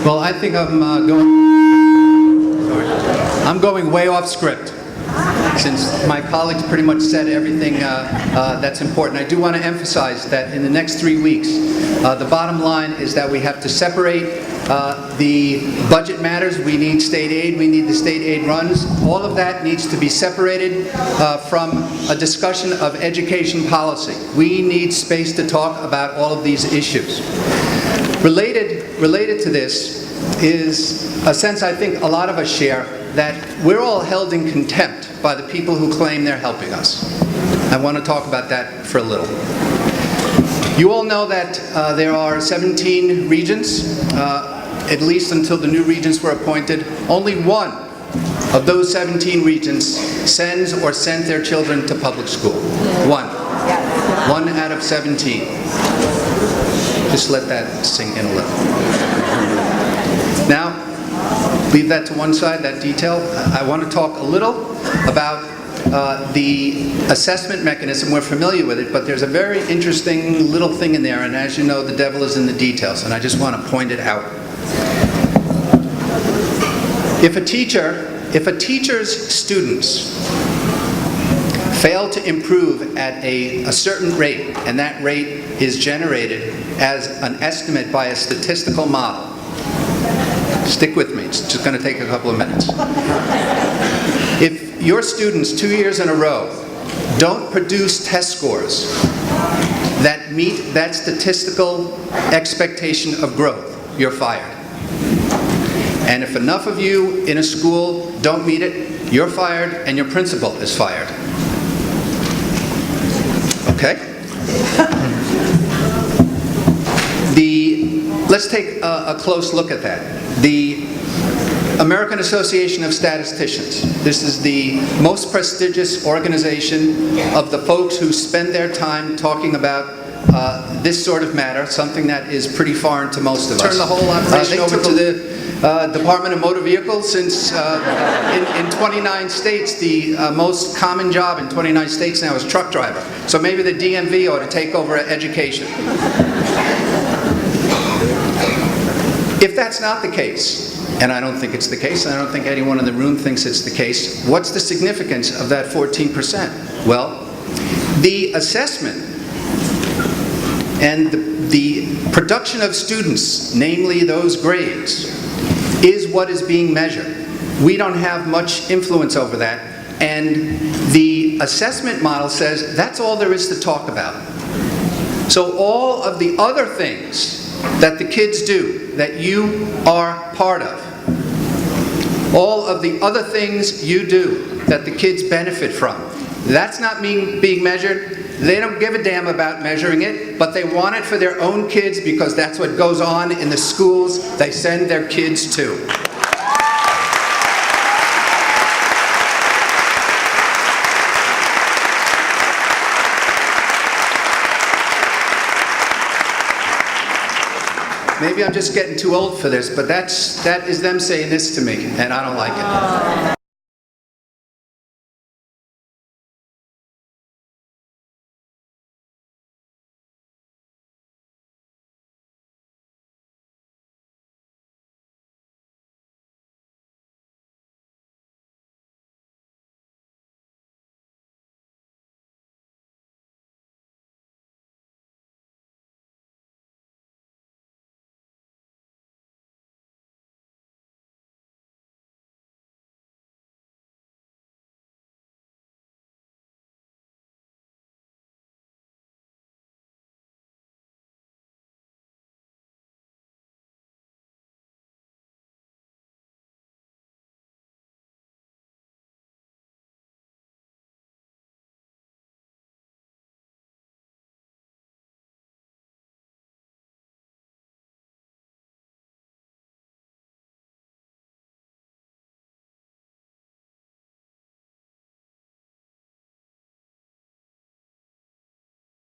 Well, I think I'm going way off script, since my colleagues pretty much said everything that's important. I do want to emphasize that in the next 3 weeks, the bottom line is that we have to separate the budget matters. We need state aid, we need the state aid runs. All of that needs to be separated from a discussion of education policy. We need space to talk about all of these issues. Related to this is a sense I think a lot of us share, that we're all held in contempt by the people who claim they're helping us. I want to talk about that for a little. You all know that there are 17 regions, at least until the new regions were appointed. Only one of those 17 regions sends or sent their children to public school. One. One out of 17. Just let that sink in a little. Now, leave that to one side, that detail. I want to talk a little about the assessment mechanism. We're familiar with it, but there's a very interesting little thing in there, and as you know, the devil is in the details, and I just want to point it out. If a teacher's students fail to improve at a certain rate, and that rate is generated as an estimate by a statistical model, stick with me, it's just going to take a couple of minutes. If your students 2 years in a row don't produce test scores that meet that statistical expectation of growth, you're fired. And if enough of you in a school don't meet it, you're fired and your principal is fired. Okay? Let's take a close look at that. The American Association of Statisticians. This is the most prestigious organization of the folks who spend their time talking about this sort of matter, something that is pretty foreign to most of us. Turn the whole operation over to the Department of Motor Vehicles, since in 29 states, the most common job in 29 states now is truck driver. So maybe the DMV ought to take over education. If that's not the case, and I don't think it's the case, and I don't think anyone in the room thinks it's the case, what's the significance of that 14%? Well, the assessment and the production of students, namely those grades, is what is being measured. We don't have much influence over that, and the assessment model says that's all there is to talk about. So all of the other things that the kids do, that you are part of, all of the other things you do that the kids benefit from, that's not being measured. They don't give a damn about measuring it, but they want it for their own kids because that's what goes on in the schools they send their kids to. Maybe I'm just getting too old for this, but that is them saying this to me, and I don't like it.